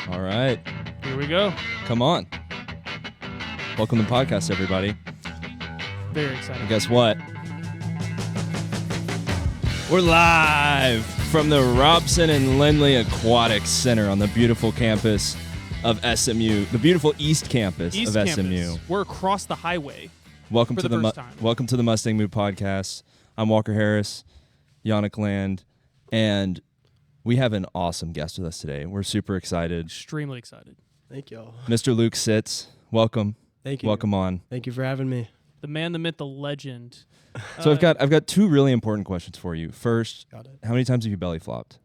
All right. Here we go. Come on. Welcome to the podcast, everybody. Very excited. And guess what? We're live from the Robson and Lindley Aquatic Center on the beautiful campus of SMU, the beautiful East Campus of SMU. We're across the highway. Welcome for to the the first time. Welcome to the Mustang Move podcast. I'm Walker Harris, Yonnic Land, and we have an awesome guest with us today. We're super excited. Extremely excited. Thank y'all. Mr. Luke Sitz, welcome. Thank you. Welcome on. Thank you for having me. The man, the myth, the legend. So I've got two really important questions for you. First, Got it. how many times have you belly flopped?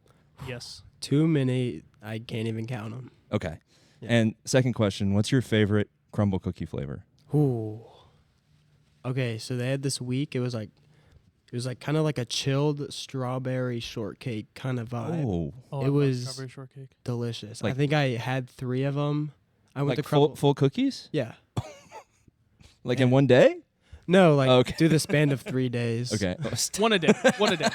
Yes. Too many. I can't even count them. Okay. Yeah. And second question, what's your favorite Crumbl cookie flavor? Ooh. Okay, so they had this week. It was like kind of like a chilled strawberry shortcake kind of vibe. Oh, Oh, It I love was- strawberry shortcake. Delicious. Like- I think I had 3 of them. I went like to Crumbl. full cookies? Yeah. Like Yeah. in one day? No, like Okay. through the span of 3 days. Okay. One a day. One a day.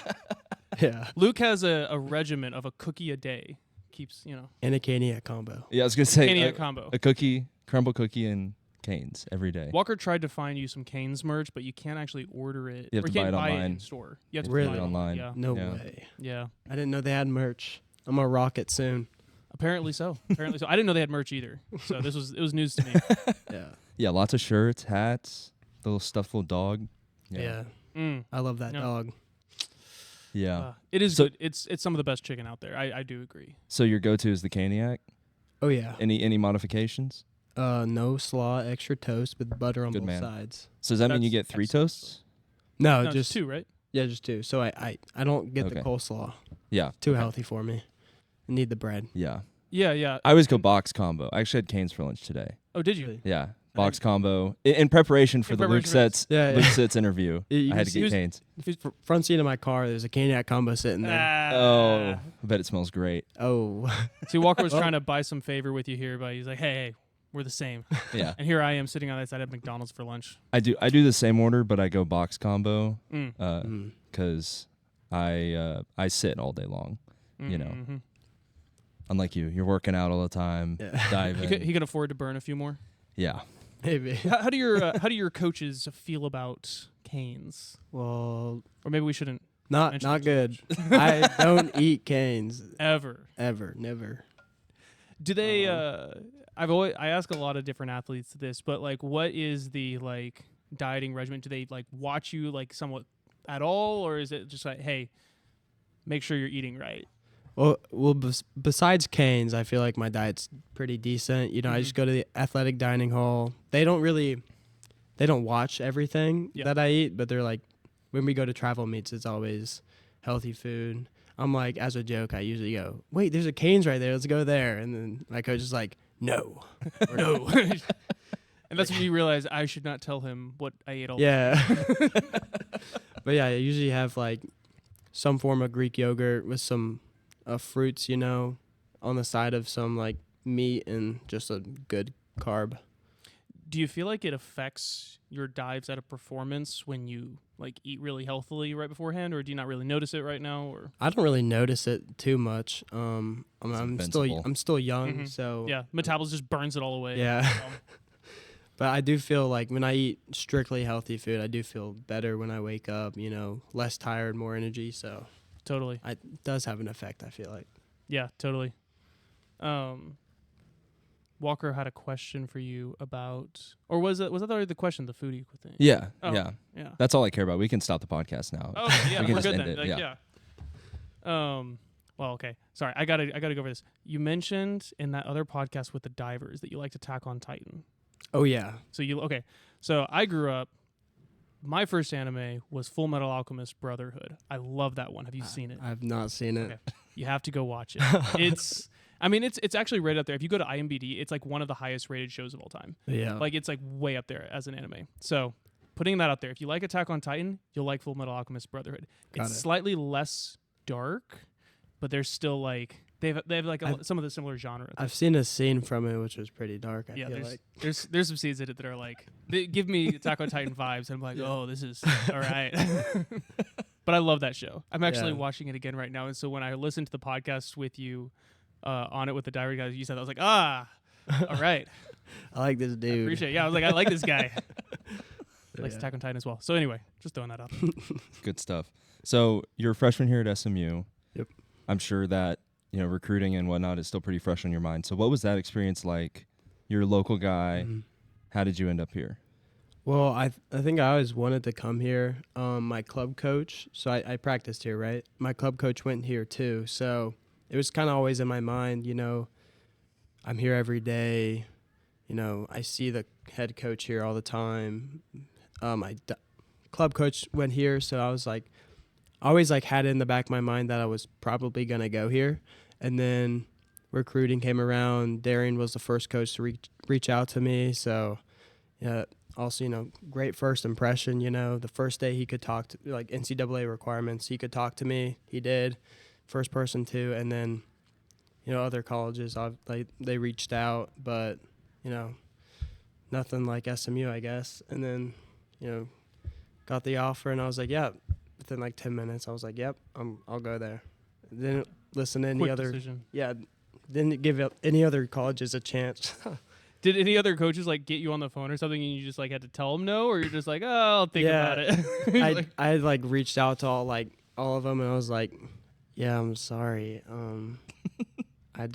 Yeah. Luke has a regimen of a cookie a day. Keeps, And a caniac combo. Yeah, I was gonna say Caniac combo. a cookie, Crumbl cookie, and Canes every day. Walker tried to find you some Canes merch, but you can't actually order it. You have or to can't buy it online. in store. You have to Really? buy it Online. Yeah. No Yeah. way. Yeah. I didn't know they had merch. I'm gonna rock it soon. Apparently so. Apparently so. I didn't know they had merch either. So it was news to me. Yeah. Yeah, lots of shirts, hats, little stuffed little dog. Yeah. Mm. I love that Yeah. dog. Yeah. It is So- good. It's some of the best chicken out there. I do agree. So your go-to is the Caniac? Oh yeah. Any modifications? No slaw, extra toast with butter on Good both man. sides. So does that mean you That's get 3 excellent. toasts? No, No, just 2, right? Yeah, just 2. So I don't get Okay. the coleslaw. Yeah. Too Okay. healthy for me. I need the bread. Yeah. Yeah, yeah. I always go box combo. I actually had Canes for lunch today. Oh, did you? Yeah. Box combo. In preparation for In the Luke preparation for Sitz Yeah, Luke yeah. Sitz interview. You I had to see get who's- Canes. Front seat of my car, there's a caniac combo sitting there. Oh, I bet it smells great. Oh. See, Walker was Oh. trying to buy some favor with you here, but he's like, hey, we're the same. Yeah. And here I am sitting on that side of McDonald's for lunch. I do the same order, but I go box combo Mm. because I sit all day long. You know. Mhm. Unlike you're working out all the time, Yeah. diving. He can afford to burn a few more. Yeah. Maybe. How do your coaches feel about Canes? Well, Or maybe we shouldn't not mention not it too good. I don't eat canes ever. ever, never. Do they? I ask a lot of different athletes this, but like, what is the like dieting regimen? Do they like watch you like somewhat at all, or is it just like, hey, make sure you're eating right? Well, besides canes, I feel like my diet's pretty decent. You know, I just go to the athletic dining hall. They don't watch everything Yeah. that I eat, but they're like, when we go to travel meets, it's always healthy food. I'm like, as a joke, I usually go, wait, there's a Cane's right there. Let's go there. And then my coach is like, no. Or No. And that's when you realize I should not tell him what I ate all. Yeah. But yeah, I usually have like some form of Greek yogurt with some fruits, you know, on the side of some like meat and just a good carb. Do you feel like it affects your dives at a performance when you like eat really healthily right beforehand, or do you not really notice it right now? Or I don't really notice it too much. I'm invincible. still young, Mhm. so yeah, metabolism just burns it all away. Yeah. So, But I do feel like when I eat strictly healthy food, I do feel better when I wake up. You know, less tired, more energy. So totally. it does have an effect, I feel like. Yeah, totally. Walker had a question for you about, or was that already the question, the foodie thing? Yeah. Oh. Yeah. Yeah. That's all I care about. We can stop the podcast now. Oh, yeah, We can we're just good end then. it, Like, yeah. yeah. Well, okay. Sorry, I gotta go over this. You mentioned in that other podcast with the divers that you like to tack on Titan. Oh yeah. So I grew up. My first anime was Full Metal Alchemist Brotherhood. I love that one. Have you seen it? I've not seen it. Okay. You have to go watch it. It's actually right up there. If you go to IMDb, it's like one of the highest rated shows of all time. Yeah. Like it's like way up there as an anime. So putting that out there, if you like Attack on Titan, you'll like Full Metal Alchemist Brotherhood. Got It's it. slightly less dark, but there's still like they have like some of the similar genre. I've seen a scene from it which was pretty dark. I Yeah, feel there's like. there's some scenes in it that are like they give me Attack on Titan vibes, and I'm like, oh, this is all right. But I love that show. I'm actually Yeah. watching it again right now, and so when I listen to the podcast with you on it with the diver guys. You said I was like, all right. I like this I dude. appreciate it. Yeah, I was like, I like this guy. So, Likes yeah. Attack on Titan as well. So anyway, just throwing that out. Good stuff. So you're a freshman here at SMU. Yep. I'm sure that, recruiting and whatnot is still pretty fresh on your mind. So what was that experience like? You're a local guy. Mhm. How did you end up here? Well, I think I always wanted to come here. My club coach, so I practiced here, right? My club coach went here too, so it was kind of always in my mind. I'm here every day. I see the head coach here all the time. Club coach went here, so I was like, always like had it in the back of my mind that I was probably gonna go here. And then recruiting came around. Darian was the first coach to reach out to me, so yeah. Also, great first impression. The first day he could talk to, like, NCAA requirements, he could talk to me. He did, first person to. And then, other colleges, they reached out, but nothing like SMU, I guess. And then, got the offer, and I was like, yeah. Within like 10 minutes, I was like, yep, I'll go there. Didn't listen to any Quick other. decision. Yeah, didn't give any other colleges a chance. Did any other coaches like get you on the phone or something and you just like had to tell them no, or you're just like, oh, I'll think about it? I had like reached out to all of them, and I was like, yeah, I'm sorry. I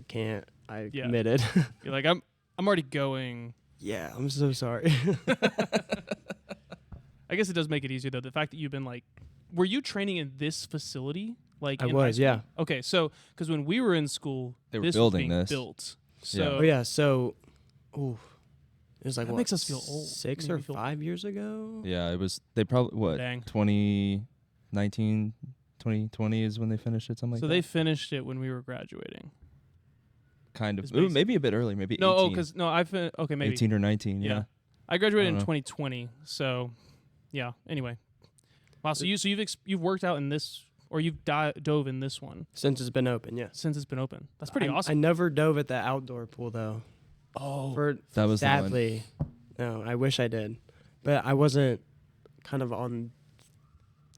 can't. I Yeah. committed. You're like, I'm already going. Yeah, I'm so sorry. I guess it does make it easier though. The fact that you've been like, were you training in this facility? Like I in was, high school? yeah. Okay, so because when we were in school, They were this building was being this. built. So Yeah. Oh yeah, so, it was like That what, makes us feel old. 6 Made or me feel- 5 years ago. Yeah, it was. They probably Dang. 2019, 2020 is when they finished it. Something like So that. they finished it when we were graduating. kind of It's basic. maybe a bit early, maybe No, 18, because okay, maybe 18 or 19. Yeah. I graduated I in don't know. 2020. So yeah. Anyway, wow. So you've worked out in this, or you've dove in this one Since it's been open, yeah. since it's been open. That's pretty I awesome. never dove at the outdoor pool though. Oh, That was the one. Sadly, no, I wish I did, but I wasn't kind of on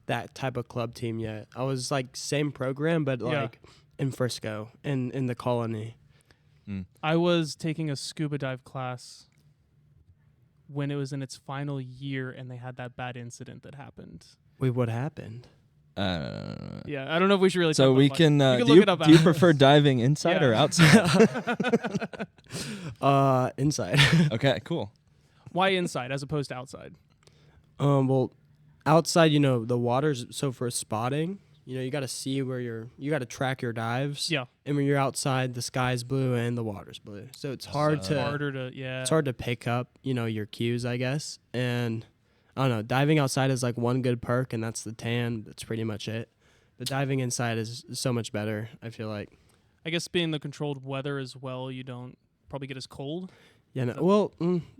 that type of club team yet. I was like same program, but Yeah. like in Frisco and in the colony. Mm. I was taking a scuba dive class when it was in its final year, and they had that bad incident that happened. Wait, what happened? Yeah, I don't know if we should really. So talk we about can. you can Do look you, it up do you after. prefer diving inside Yeah. or outside? Inside. Okay, cool. Why inside as opposed to outside? Well, outside, the water's so for spotting, you got to see where you got to track your dives. Yeah, And when you're outside, the sky's blue and the water's blue. So it's hard it's to harder to it's hard to pick up, your cues, I guess. And I don't know, diving outside is like one good perk, and that's the tan. That's pretty much it. But diving inside is so much better, I feel like. I guess being the controlled weather as well, you don't probably get as cold. Yeah, no, well,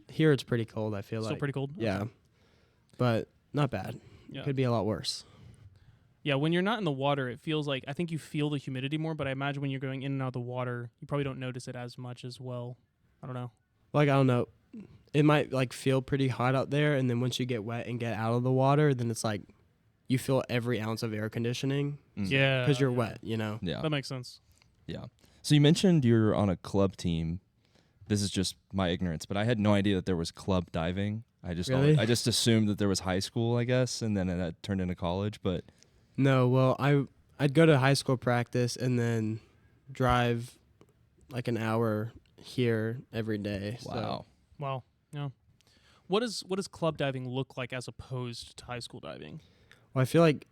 here it's pretty cold, I feel Still like. pretty cold. Yeah. But not bad. Yeah. Could be a lot worse. Yeah, when you're not in the water, it feels like, I think you feel the humidity more, but I imagine when you're going in and out of the water, you probably don't notice it as much as well. I don't know. Like, I don't know. It might like feel pretty hot out there, and then once you get wet and get out of the water, then it's like you feel every ounce of air conditioning Mm. Yeah. because you're yeah. wet, Yeah. That makes sense. Yeah. So you mentioned you're on a club team. This is just my ignorance, but I had no idea that there was club diving. I just Really? I just assumed that there was high school, I guess, and then that turned into college. But No, well, I'd go to high school practice and then drive like an hour here every day. So wow, Wow. Yeah. What does club diving look like as opposed to high school diving? well, I feel like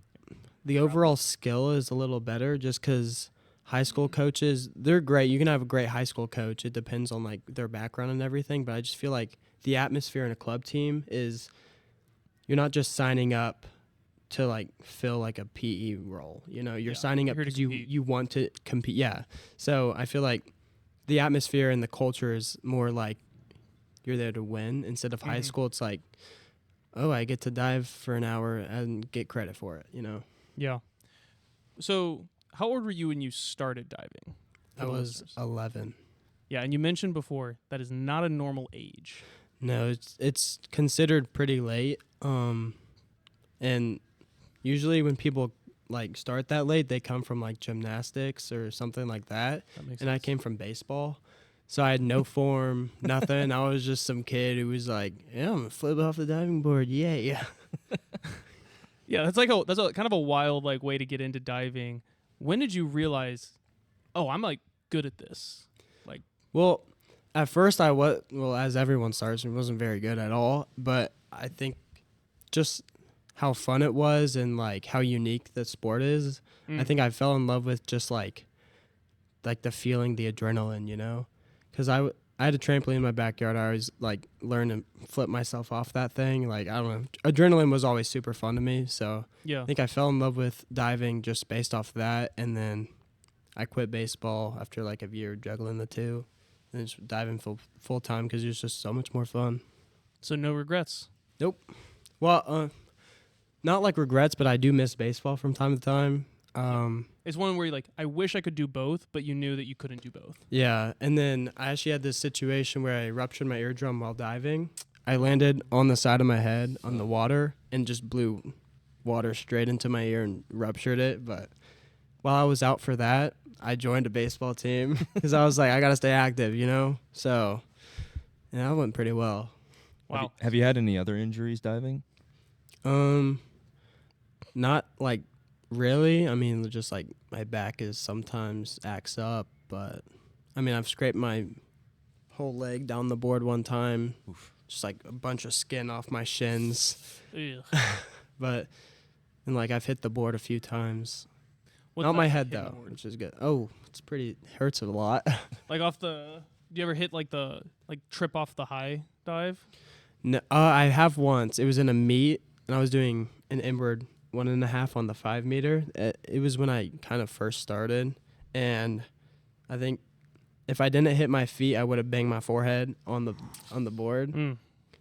the overall skill is a little better just because high school coaches, they're great. You can have a great high school coach. It depends on like their background and everything. But I just feel like the atmosphere in a club team is you're not just signing up to like fill like a PE role. You're Yeah, signing up you're here to because compete. you want to compete. Yeah. So I feel like the atmosphere and the culture is more like you're there to win instead of high Mhm. school. It's like, oh, I get to dive for an hour and get credit for it. Yeah. So, how old were you when you started diving? For I the was listeners. 11. Yeah, and you mentioned before that is not a normal age. No, it's considered pretty late. And usually when people like start that late. They come from like gymnastics or something like that. That makes And I sense. came from baseball. So I had no form, nothing. I was just some kid who was like, yeah, I'm gonna flip off the diving board. Yeah. Yeah, that's a kind of a wild like way to get into diving. When did you realize, oh, I'm like good at this? Like, Well, at first I was, well, as everyone starts, it wasn't very good at all. But I think just how fun it was and like how unique the sport is. I think I fell in love with just like the feeling, the adrenaline, you know? Because I had a trampoline in my backyard. I always like learned to flip myself off that thing. Like, I don't know. Adrenaline was always super fun to me. So yeah. I think I fell in love with diving just based off that. And then I quit baseball after like a year juggling the two. And just diving full time because it was just so much more fun. So no regrets. Nope. Well, not like regrets, but I do miss baseball from time to time. It's one where you're like, I wish I could do both, but you knew that you couldn't do both. Yeah, and then I actually had this situation where I ruptured my eardrum while diving. I landed on the side of my head on the water and just blew water straight into my ear and ruptured it. But while I was out for that, I joined a baseball team because I was like, I got to stay active, you know? So, yeah, that went pretty well. Wow. Have you had any other injuries diving? Not like really. I mean, just like my back is sometimes acts up, but I mean, I've scraped my whole leg down the board one time. Oof. Just like a bunch of skin off my shins. Ugh. But and like I've hit the board a few times. What's Not that my like head hitting though, the board? which is good. Oh, it's pretty hurts a lot. Like off the. Do you ever hit like the trip off the high dive? No, I have once. It was in a meet, and I was doing an inward 1.5 on the 5 meter. It was when I kind of first started, and I think if I didn't hit my feet, I would have banged my forehead on the board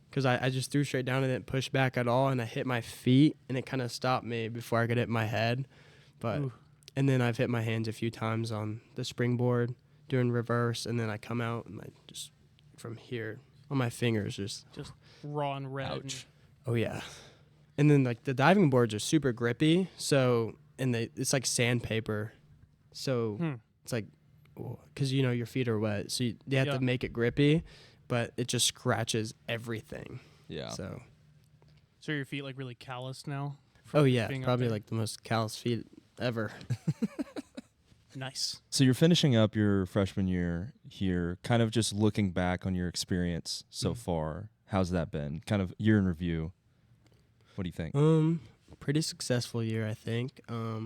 because I just threw straight down and didn't push back at all, and I hit my feet, and it kind of stopped me before I could hit my head. But Ooh. and then I've hit my hands a few times on the springboard doing reverse, and then I come out and I just from here on my fingers just Raw and red. Ouch. oh yeah. And then like the diving boards are super grippy, so and it's like sandpaper, so it's like because you know your feet are wet, so you have Yeah. to make it grippy, but it just scratches everything. Yeah. So So your feet like really calloused now? oh yeah, being up probably there? like the most callous feet ever. Nice. So you're finishing up your freshman year here, kind of just looking back on your experience so far. How's that been? Kind of year in review. What do you think? Pretty successful year, I think. I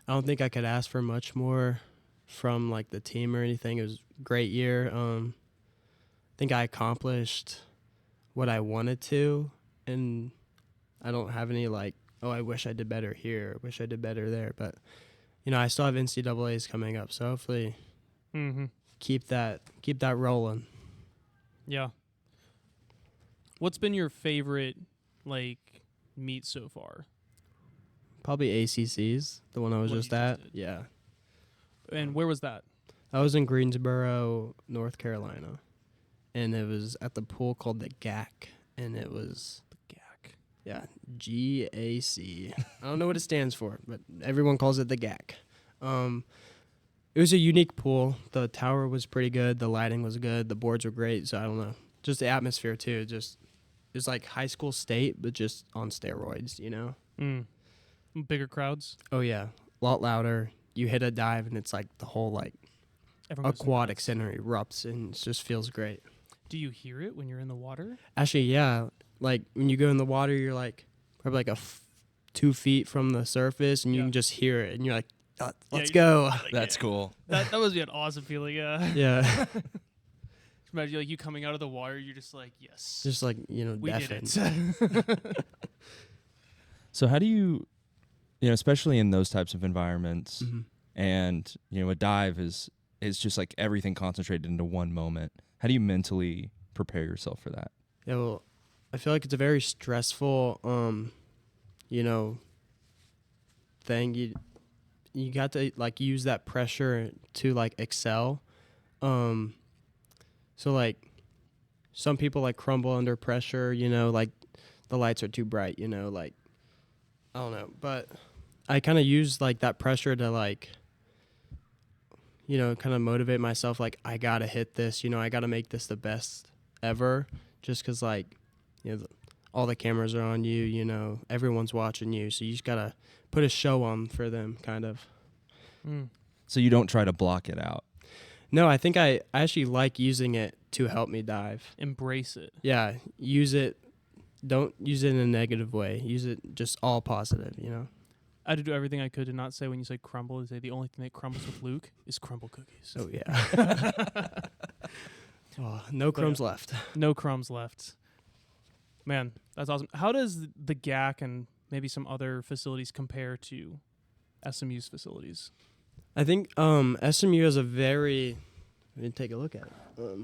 don't think I could ask for much more from like the team or anything. It was a great year. I think I accomplished what I wanted to, and I don't have any like, oh, I wish I did better here, I wish I did better there. But you know, I still have NCAAs coming up, so hopefully keep that rolling. Yeah. What's been your favorite like meet so far? Probably ACCs, the one I was What you just just at. did. Yeah, And where was that? I was in Greensboro, North Carolina, and it was at the pool called the GAC, and it was GAC. yeah, GAC. I don't know what it stands for, but everyone calls it the GAC. It was a unique pool. The tower was pretty good. The lighting was good. The boards were great. So I don't know, just the atmosphere too. Just it was like high school state, but just on steroids, you know. Bigger crowds. Oh yeah, a lot louder. You hit a dive, and it's like the whole like Everyone goes aquatic nuts. center erupts, and it just feels great. Do you hear it when you're in the water? Actually, yeah. Like when you go in the water, you're like probably like 2 feet from the surface, and you Yeah. can just hear it, and you're like, "Let's you- go!" Like, That's yeah. cool. That must be an awesome feeling. Yeah. Yeah, Imagine like you coming out of the water. You're just like, yes, just like we did deafened. it. So how do you especially in those types of environments, Mhm. and a dive is just like everything concentrated into one moment. How do you mentally prepare yourself for that? Yeah, well, I feel like it's a very stressful, thing. You got to like use that pressure to like excel. So like some people like crumble under pressure. Like the lights are too bright. Like I don't know, but I kind of use like that pressure to like, kind of motivate myself. Like I gotta hit this. I gotta make this the best ever. Just because like, all the cameras are on you. Everyone's watching you, so you just gotta put a show on for them, kind of. So you don't try to block it out. No, I think I actually like using it to help me dive. Embrace it. Yeah, use it. Don't use it in a negative way. Use it just all positive, I had to do everything I could to not say when you say Crumbl, to say the only thing that crumbles with Luke is Crumbl cookies. Oh, yeah. Oh, no crumbs left. No crumbs left. Man, that's awesome. How does the GAC and maybe some other facilities compare to SMU's facilities? I think SMU has a very... Let me take a look at it.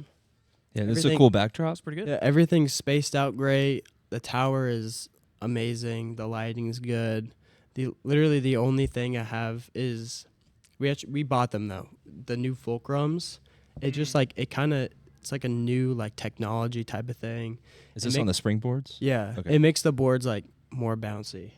Yeah, this is a cool backdrop. That's pretty good. Yeah, everything's spaced out great. The tower is amazing. The lighting's good. Literally the only thing I have is we bought them though. The new fulcrums. It just like it's like a new like technology type of thing. Is this on the springboards? Yeah. Okay. It makes the boards like more bouncy.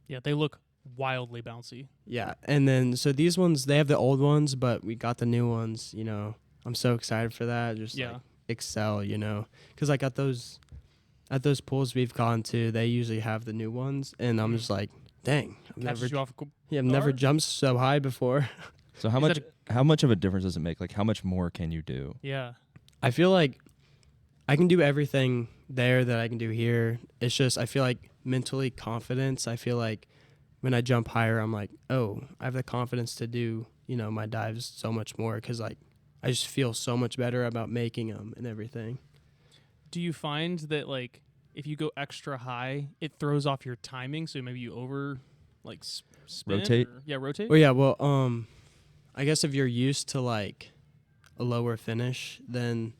Yeah, they look wildly bouncy. Yeah. And then so these ones, they have the old ones, but we got the new ones, I'm so excited for that. Just like excel, because like at those pools we've gone to, they usually have the new ones, and I'm just like, dang, I've never jumped so high before. So how much of a difference does it make? Like how much more can you do? Yeah, I feel like I can do everything there that I can do here. It's just I feel like mentally confidence. I feel like when I jump higher, I'm like, oh, I have the confidence to do my dives so much more, because like I just feel so much better about making them and everything. Do you find that like if you go extra high, it throws off your timing? So maybe you over like spin rotate. Rotate. Well, yeah. Well, I guess if you're used to like a lower finish, then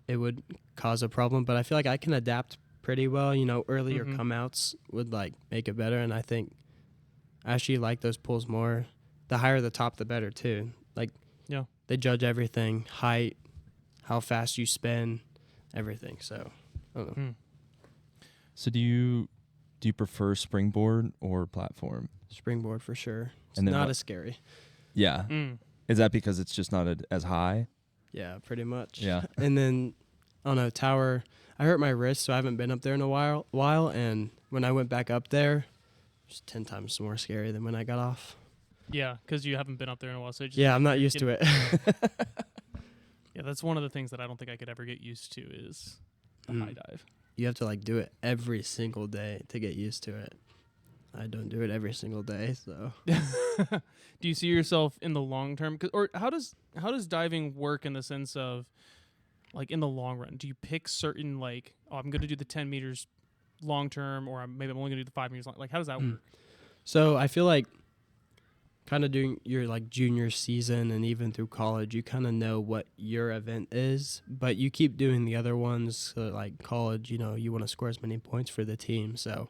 it would cause a problem. But I feel like I can adapt pretty well. Earlier come outs would like make it better, and I think I actually like those pulls more. The higher the top, the better too. Like they judge everything: height, how fast you spin, everything. So I don't know. So do you prefer springboard or platform? Springboard for sure. It's And then not as scary. Yeah. Is that because it's just not as high? Yeah, pretty much. Yeah. And then, I don't know, tower, I hurt my wrist, so I haven't been up there in a while. And when I went back up there, it's 10 times more scary than when I got off. Yeah, because you haven't been up there in a while. So I'm not used to it. Yeah, that's one of the things that I don't think I could ever get used to is the high dive. You have to like do it every single day to get used to it. I don't do it every single day, so. Do you see yourself in the long term? Or how does diving work in the sense of, like, in the long run? Do you pick certain, like, I'm going to do the 10 meters long term, or maybe I'm only going to do the 5 meters long? Like, how does that work? So I feel like kind of doing your, like, junior season and even through college, you kind of know what your event is, but you keep doing the other ones. So, like, college, you want to score as many points for the team, so.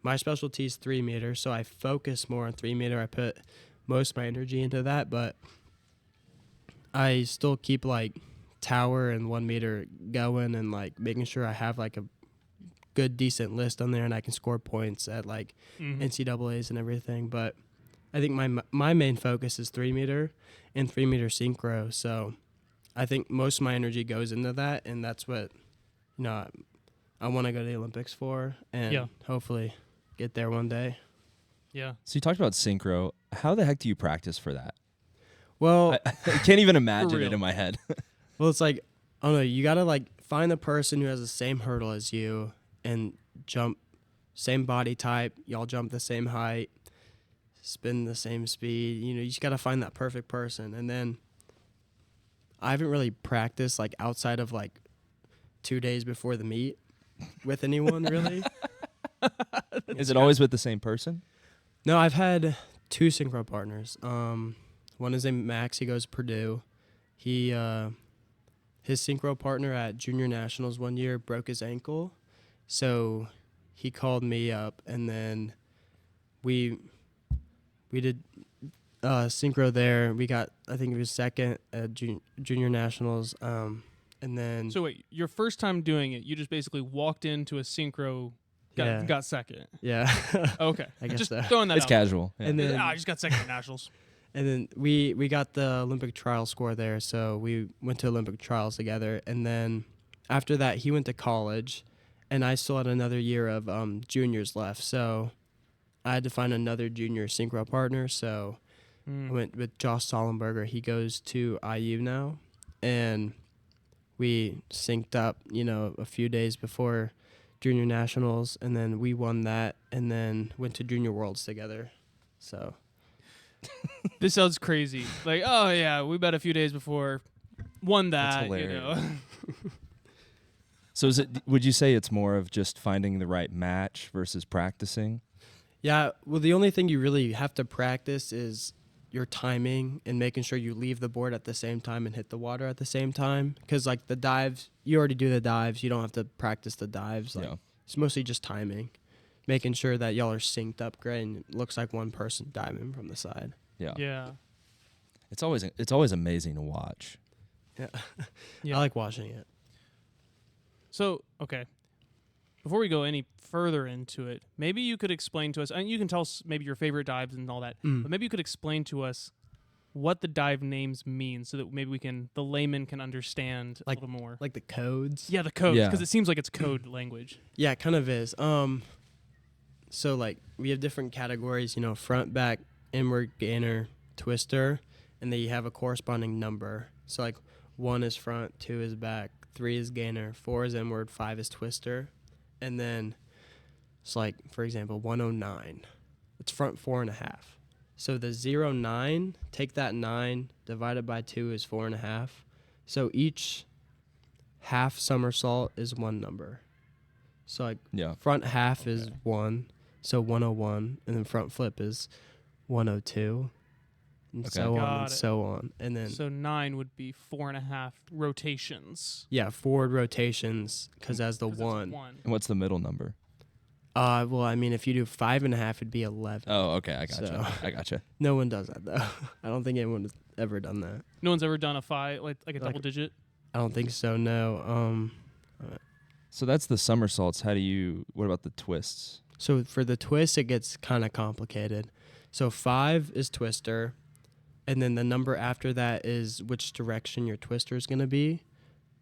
My specialty is 3 meters, so I focus more on 3 meter. I put most of my energy into that, but I still keep like tower and 1 meter going and like making sure I have like a good, decent list on there and I can score points at like NCAAs and everything. But I think my main focus is 3 meter and 3 meter synchro. So I think most of my energy goes into that, and that's what I want to go to the Olympics for, and hopefully get there one day. Yeah. So you talked about synchro. How the heck do you practice for that? Well, I can't even imagine it in my head. Well, it's like, I don't know, you got to like find the person who has the same hurdle as you and jump same body type. Y'all jump the same height, spin the same speed. You just got to find that perfect person. And then I haven't really practiced like outside of like 2 days before the meet with anyone really. Is it always with the same person? No, I've had 2 synchro partners. One is named Max. He goes to Purdue. He his synchro partner at junior nationals one year broke his ankle, so he called me up, and then we did synchro there. We got, I think it was second at junior nationals. And then So wait, your first time doing it, you just basically walked into a synchro Got second. Yeah. Okay. I guess Just so. throwing that It's out. casual. Yeah. And then I just got second at nationals. And then we got the Olympic trial score there, so we went to Olympic trials together. And then after that, he went to college, and I still had another year of juniors left. So I had to find another junior synchro partner. So I went with Josh Sollenberger. He goes to IU now, and we synced up, a few days before junior nationals, and then we won that, and then went to junior worlds together. So. This sounds crazy. Like, oh yeah, we bet a few days before, won that. Hilarious. So would you say it's more of just finding the right match versus practicing? Yeah, well, the only thing you really have to practice is your timing and making sure you leave the board at the same time and hit the water at the same time. Because, like, the dives, you already do the dives. You don't have to practice the dives. Like, It's mostly just timing, making sure that y'all are synced up great and it looks like one person diving from the side. Yeah. Yeah. It's always amazing to watch. Yeah. Yeah. I like watching it. So, okay. Before we go any further into it, maybe you could explain to us, and you can tell us maybe your favorite dives and all that, but maybe you could explain to us what the dive names mean so that maybe the layman can understand a little more. Like the codes? Yeah, the codes, Yeah. because it seems like it's code language. Yeah, it kind of is. So, like, we have different categories, front, back, inward, gainer, twister, and then you have a corresponding number. So, like, 1 is front, 2 is back, 3 is gainer, 4 is inward, 5 is twister. And then it's like, for example, 109. It's front 4.5. So the 0.9, take that 9, divided by 2 is 4.5. So each half somersault is one number. So, like, front half is 1, so 101, and then front flip is 102, and so on and so on. And then So 9 would be 4.5 rotations. yeah, forward rotations, because as the 1. And what's the middle number? Well, I mean, if you do 5.5, it'd be 11. Oh, okay. I gotcha. So- I gotcha. No one does that, though. I don't think anyone has ever done that. No one's ever done a 5, like a double digit? I don't think so, no. So that's the somersaults. What about the twists? So for the twist, it gets kind of complicated. So 5 is twister, and then the number after that is which direction your twister is going to be,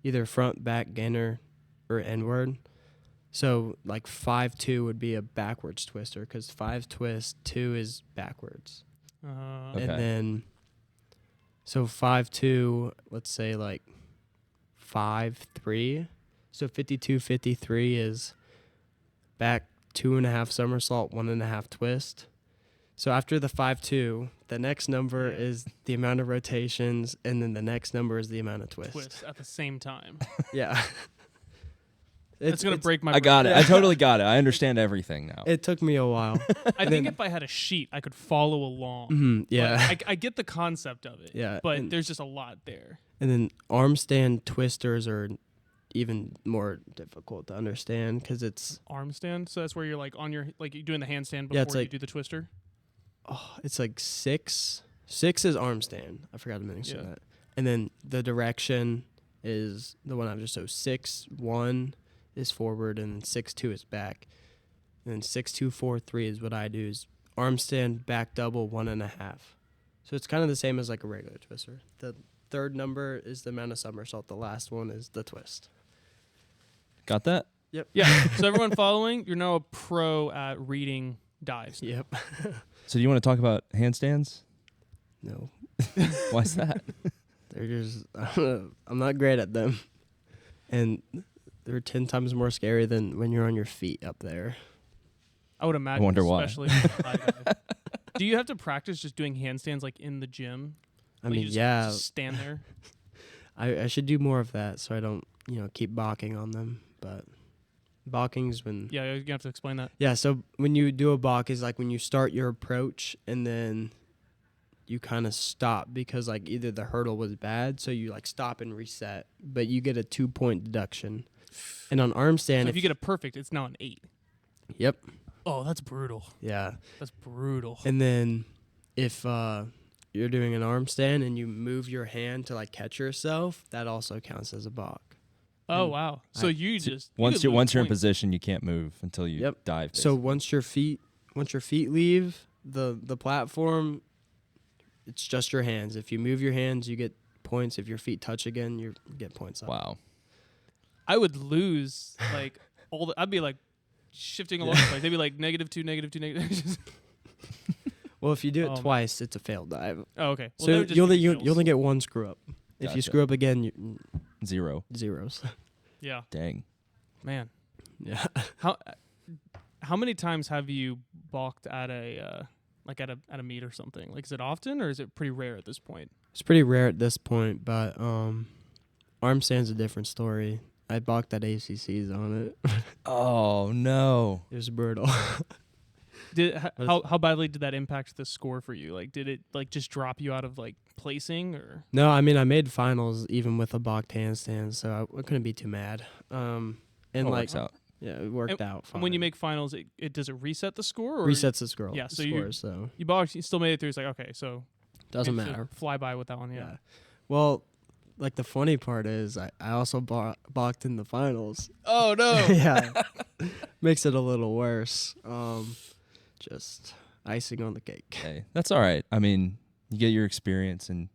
either front, back, gainer, or inward. So, like, 5-2 would be a backwards twister, because 5 twist, 2 is backwards. Okay. And then, so 5-2, let's say, like, 5-3. So 52-53 is back 2.5 somersault, 1.5 twist. So after the 5-2, the next number is the amount of rotations, and then the next number is the amount of twists. Twists at the same time. Yeah. It's going to break my I got brain. it. I totally got it. I understand everything now. It took me a while. I think if I had a sheet, I could follow along. Mhm, yeah. But I get the concept of it. Yeah, But and- there's just a lot there. And then arm stand twisters are even more difficult to understand, because it's Arm stand. So that's where you're like you're doing the handstand before Yeah, it's you like- do the twister. it's like 6. 6 is arm stand. I forgot to mention that. And then the direction is the one after. So 6-1 is forward, and then 6-2 is back. And then 6-2-4-3 is what I do, is arm stand, back double, 1.5. So it's kind of the same as like a regular twister. The third number is the amount of somersault. The last one is the twist. Got that? Yep. Yeah. So everyone following, you're now a pro at reading dives. Yep. So do you want to talk about handstands? No. Why's that? They're just, I don't know, I'm not great at them. And they're 10 times more scary than when you're on your feet up there. I would imagine. I wonder why. Especially Do you have to practice just doing handstands like in the gym? I Like, mean, you just yeah, stand there. I should do more of that so I don't, keep balking on them. But balking's when... Yeah, you're gonna have to explain that. Yeah, so when you do a balk is like when you start your approach and then you kind of stop because like either the hurdle was bad, so you like stop and reset, but you get a 2-point deduction. And on arm stand... So if you get a perfect, it's now an 8. Yep. Oh, that's brutal. Yeah. That's brutal. And then if you're doing an arm stand and you move your hand to like catch yourself, that also counts as a balk. Oh wow! So you just once you you're in points. position, you can't move until you Yep. dive. So basically. once your feet leave the platform, it's just your hands. If you move your hands, you get points. If your feet touch again, you get points up. Wow. I would lose like I'd be like shifting along the place. They'd be like -2, -2. Well, if you do it Oh, man. twice, it's a failed dive. Oh, okay. Well, So that would just you be only skills. you only get one screw up. If you Gotcha. screw up again, you 0. zeros. Yeah, Dang. man. Yeah. How many times have you balked at a like at a meet or something? Like, is it often or is it pretty rare at this point? It's pretty rare at this point, but arm stand's a different story. I balked at ACCs on it. Oh no. It was brutal. How badly did that impact the score for you? Like, did it like just drop you out of like placing or? No, I mean I made finals even with a balked handstand, so I couldn't be too mad. And It like works out. yeah, it worked out fine. And when you make finals, it does it reset the score or resets the score. Yeah, so score, so you balked, you still made it through. It's like okay, so doesn't maybe matter. Fly by with that one, yeah. Well, like the funny part is I also balked in the finals. Oh no. Yeah, makes it a little worse. Just icing on the cake. Hey, that's all right. I mean, you get your experience and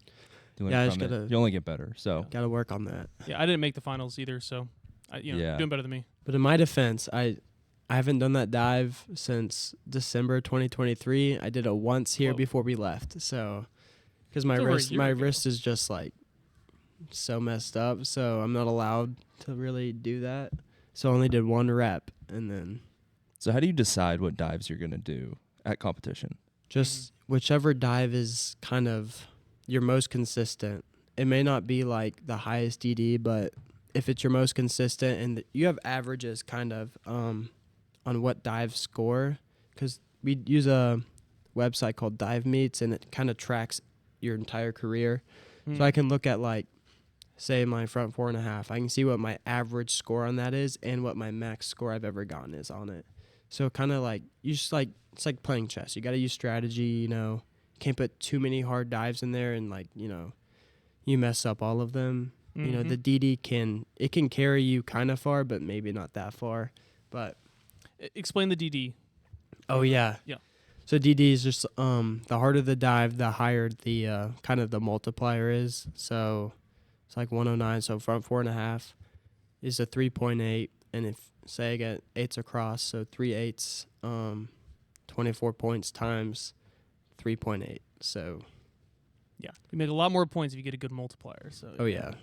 doing Yeah, I it just from it. gotta- You only get better. So Got to work on that. Yeah, I didn't make the finals either, so Yeah. you're doing better than me. But in my defense, I haven't done that dive since December 2023. I did it once here Whoa. before we left. So, because my It's over a wrist, year my ago. wrist is just like so messed up. So I'm not allowed to really do that. So I only did one rep, and then So how do you decide what dives you're gonna do at competition? just whichever dive is kind of your most consistent. It may not be like the highest DD, but if it's your most consistent and you have averages kind of on what dive score, because we use a website called Dive Meets and it kind of tracks your entire career. Hmm. So I can look at like, say my front 4.5. I can see what my average score on that is and what my max score I've ever gotten is on it. So kind of like you just like it's like playing chess. You got to use strategy. Can't put too many hard dives in there and like you mess up all of them. Mhm. The DD can carry you kind of far, but maybe not that far. But Explain the DD. oh yeah, Yeah. So DD is just the harder the dive, the higher the kind of the multiplier is. So it's like 109. So front 4.5 is a 3.8, and if say I get 8s across, so 3 8s, 24 points times 3.8. So Yeah, you make a lot more points if you get a good multiplier. So oh yeah,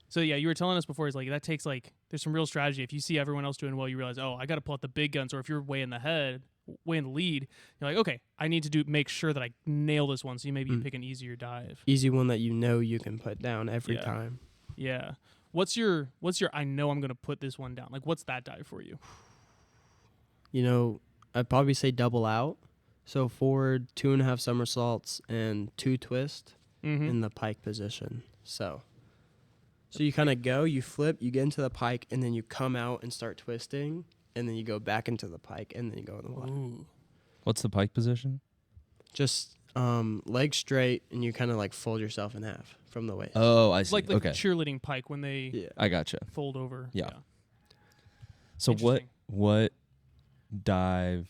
So yeah, you were telling us before, is like that takes like there's some real strategy. If you see everyone else doing well, you realize, oh, I got to pull out the big guns. Or if you're way in the lead, you're like, okay, I need to make sure that I nail this one. So maybe you pick an easier dive. easy one that you can put down every Yeah. time. Yeah. What's your I know I'm gonna put this one down. Like what's that dive for you? I'd probably say double out. So forward 2.5 somersaults and 2 twist Mm-hmm. in the pike position. So you kind of go, you flip, you get into the pike, and then you come out and start twisting, and then you go back into the pike, and then you go in the water. Ooh. What's the pike position? Just legs straight, and you kind of like fold yourself in half from the waist. Oh, I see. Like okay, cheerleading pike when they Yeah. I gotcha. fold over. Yeah. So Interesting. what dive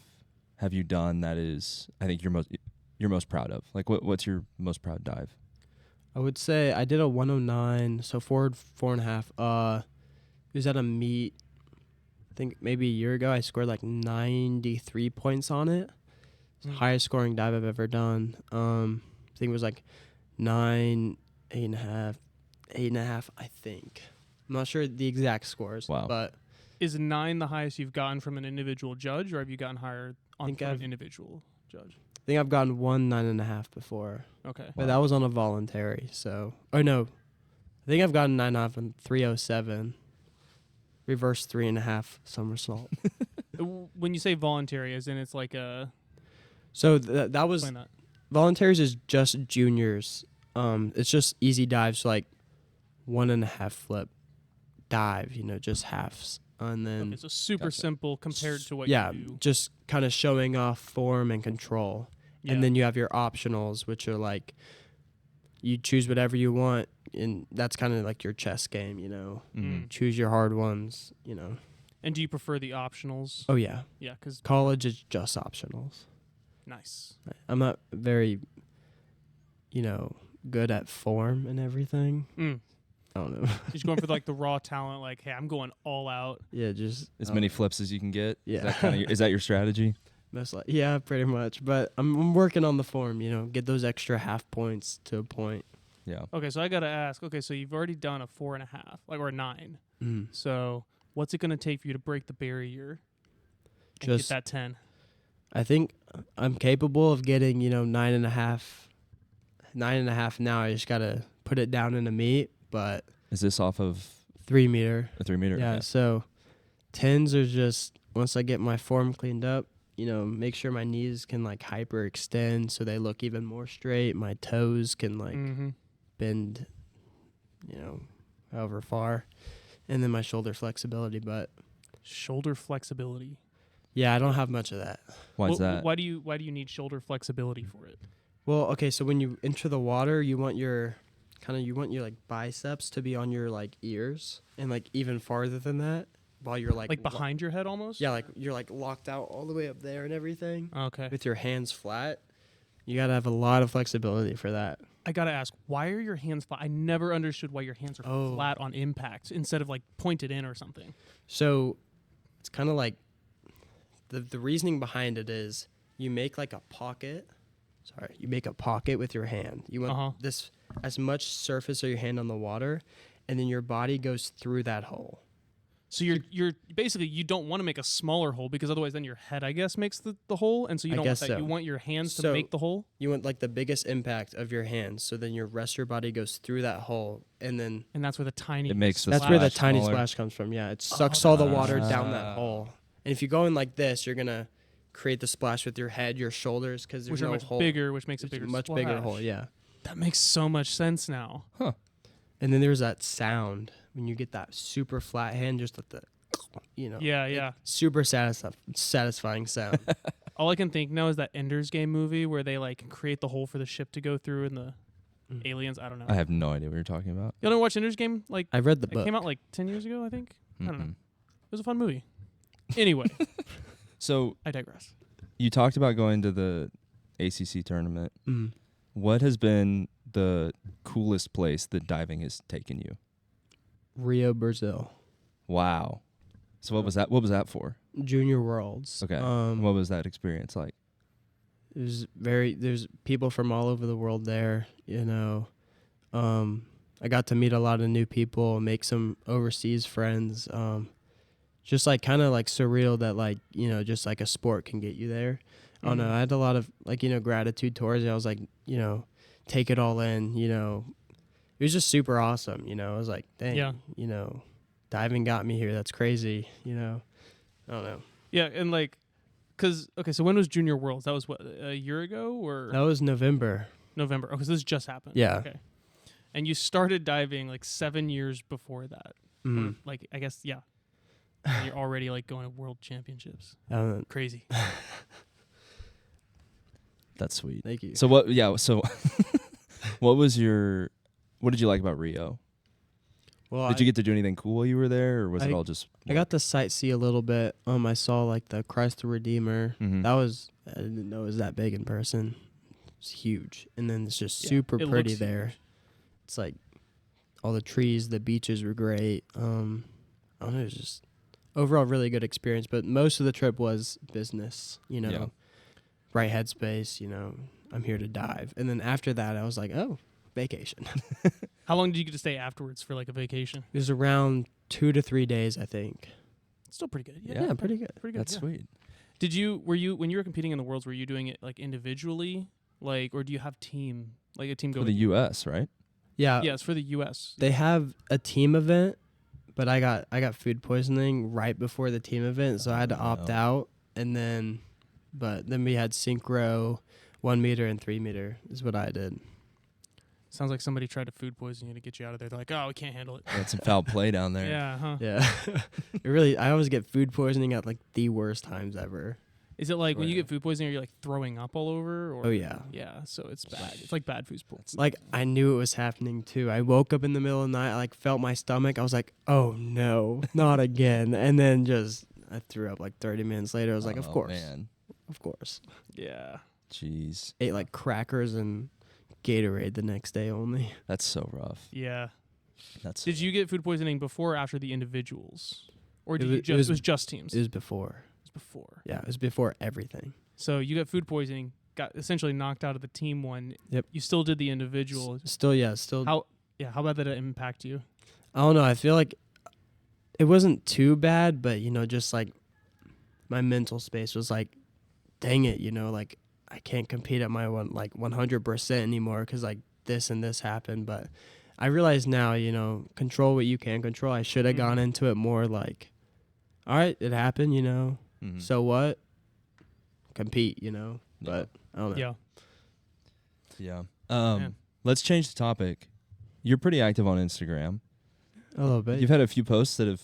have you done that is I think you're most proud of? Like what's your most proud dive? I would say I did a 109, so forward 4.5. It was at a meet, I think maybe a year ago. I scored like 93 points on it. It's the highest scoring dive I've ever done. I think it was like 9, 8.5, I think. I'm not sure the exact scores. Wow. But Is 9 the highest you've gotten from an individual judge, or have you gotten higher think from an I've- individual judge? I think I've gotten 9.5 before. Okay. But that was on a voluntary, so... Oh, no. I think I've gotten 9.5 and 307. Reverse 3.5 somersault. When you say voluntary, as in it's like a So that was... explain that. Volunteers is just juniors. It's just easy dives, like 1.5 flip dive, just halves. And then... Okay, so super Gotcha. simple compared to what yeah, you do. just kind of showing off form and control. Yeah. And then you have your optionals, which are like you choose whatever you want, and that's kind of like your chess game, Mhm. choose your hard ones. And do you prefer the optionals? Oh yeah, Yeah, because college is just optionals. nice. I'm not very, good at form and everything. I don't know. Just going for like the raw talent. Like, hey, I'm going all out. Yeah, just As many flips as you can get. Yeah. Is that your strategy? yeah, pretty much. But I'm working on the form. Get those extra half points to a point. Yeah. Okay, so I gotta ask. Okay, so you've already done a 4.5, or a 9. So what's it gonna take for you to break the barrier and Just get that 10? I think I'm capable of getting 9.5. 9.5 now. I just gotta put it down in a meet. But Is this off of 3 meter. a 3 meter? Yeah. Okay. So 10s are just once I get my form cleaned up. Make sure my knees can like hyperextend so they look even more straight. My toes can like bend, however far, and then my shoulder flexibility. But Shoulder flexibility. yeah, I don't have much of that. Why is that? Why do you need shoulder flexibility for it? Well, okay, so when you enter the water, you want your like biceps to be on your like ears and like even farther than that while you're like behind your head almost? Yeah, like you're like locked out all the way up there and everything. Okay. With your hands flat. You got to have a lot of flexibility for that. I gotta ask, why are your hands flat? I never understood why your hands are flat on impact instead of like pointed in or something. So it's kind of like the reasoning behind it is you make like a pocket. You make a pocket with your hand. You want this as much surface of your hand on the water, and then your body goes through that hole. So you're basically, you don't want to make a smaller hole because otherwise then your head, I guess, makes the hole, and so you don't want that. So. You want your hands to make the hole. You want like the biggest impact of your hands, so then your rest of your body goes through that hole, and that's where the tiny. It makes that's where the splash tiny smaller. splash comes from. Yeah, it sucks all the water down that hole. And if you go in like this, you're gonna create the splash with your head, your shoulders, because there's which are no much hole. bigger, which makes a It's bigger, much splash. bigger hole. Yeah. That makes so much sense now. Huh. And then there's that sound when you get that super flat hand, just at the, Yeah. super satisfying sound. All I can think now is that Ender's Game movie where they like create the hole for the ship to go through and the aliens. I don't know. I have no idea what you're talking about. You don't watch Ender's Game? Like I read the it book. came out like 10 years ago, I think. I don't know. Mm-mm. It was a fun movie. Anyway, So I digress. you talked about going to the ACC tournament. Mm. What has been the coolest place that diving has taken you? Rio, Brazil. Wow. So what was that? What was that for? Junior Worlds. Okay. What was that experience like? There's people from all over the world there, I got to meet a lot of new people, make some overseas friends. Just like kind of like surreal that like, just like a sport can get you there. I don't know. I had a lot of like, gratitude towards it. I was like, take it all in, it was just super awesome. I was like, dang, diving got me here. That's crazy. I don't know. Yeah, and like, so when was Junior Worlds? That was what, a year ago or That was November. November? Oh, because this just happened. Yeah. Okay. And you started diving like 7 years before that. Mm-hmm. Or, like, I guess, yeah. And you're already like going to world championships. Crazy. That's sweet. Thank you. So what? Yeah. So what did you like about Rio? Well, Did you get to do anything cool while you were there, or was it all just? I got to sightsee a little bit. I saw like the Christ the Redeemer. Mhm. I didn't know it was that big in person. It's huge, and then it's just super it pretty looks there. It's like all the trees, the beaches were great. I don't know, it was just overall really good experience. But most of the trip was business. Yeah. Right headspace. I'm here to dive, and then after that, I was like, oh, vacation. How long did you get to stay afterwards for like a vacation? It was around 2 to 3 days, I think. Still pretty good. Yeah, pretty good. Pretty good. That's yeah. sweet. Were you when you were competing in the Worlds, were you doing it like individually, like, or do you have a team For going? the U.S., right? Yeah. Yeah, it's for the U.S. They have a team event, but I got food poisoning right before the team event, so I had to opt out. And then we had synchro, 1 meter and 3 meter is what I did. Sounds like somebody tried to food poison you to get you out of there. They're like, oh, we can't handle it. That's some foul play down there. Yeah, huh? Yeah. I always get food poisoning at like the worst times ever. Is it like when you Yeah. get food poisoning, are you like throwing up all over? Or? Oh, yeah. Yeah, so it's bad. It's like bad food poisoning. Like, I knew it was happening too. I woke up in the middle of the night. I like felt my stomach. I was like, "Oh no, not again!" And then I threw up like 30 minutes later. I was like, "Of course, man. of course." Yeah. Jeez. Ate like crackers and Gatorade the next day only. That's so rough. Yeah. That's Did you get food poisoning before or after the individuals? Or did It you was- just, it was just teams? It was before. It was before. Yeah, it was before everything. So you got food poisoning, got essentially knocked out of the team one. Yep. You still did the individual. Still. How about that impact you? I don't know. I feel like it wasn't too bad, but just like my mental space was like, dang it, like I can't compete at my 100% anymore because like this and this happened. But I realize now, control what you can control. I should have gone into it more like, all right, it happened, Mhm. so what? Compete, But I don't know. Yeah. Yeah. Man. Let's change the topic. You're pretty active on Instagram. A little bit. You've had a few posts that have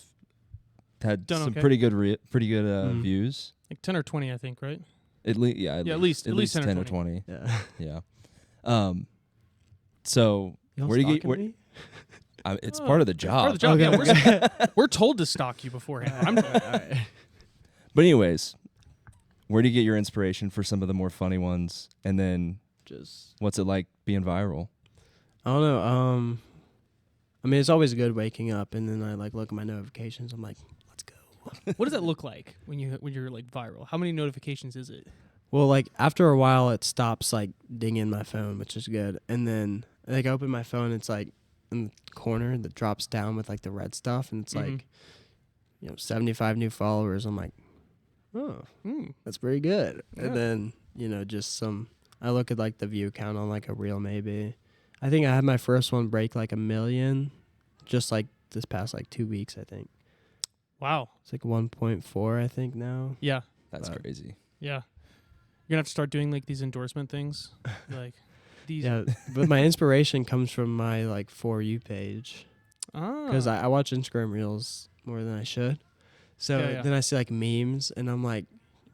had Done some okay. pretty good Mhm. views. Like 10 or 20, I think, right? At least 10 or 20. Yeah. Yeah. So Y'all where do you get? stalking Where, me? it's Oh, part of the Part of job. the job. Okay. Yeah, we're told to stalk you beforehand. All right. But anyways, where do you get your inspiration for some of the more funny ones? And then Just what's it like being viral? I don't know. I mean, it's always good waking up and then I like look at my notifications. I'm like, let's go. What does that look like when you're like viral? How many notifications is it? Well, like after a while, it stops like dinging my phone, which is good. And then like I open my phone, it's like in the corner that drops down with like the red stuff, and it's Mhm. like 75 new followers. I'm like, oh, that's pretty good. Yeah. And then just some. I look at like the view count on like a reel maybe. I think I had my first one break like 1 million, just like this past like 2 weeks. I think Wow. it's like 1.4. I think now. Yeah. That's But- crazy. Yeah. You're gonna have to start doing like these endorsement things, like these. Yeah, but my inspiration comes from my like For You page because I watch Instagram reels more than I should. So Yeah. then I see like memes and I'm like,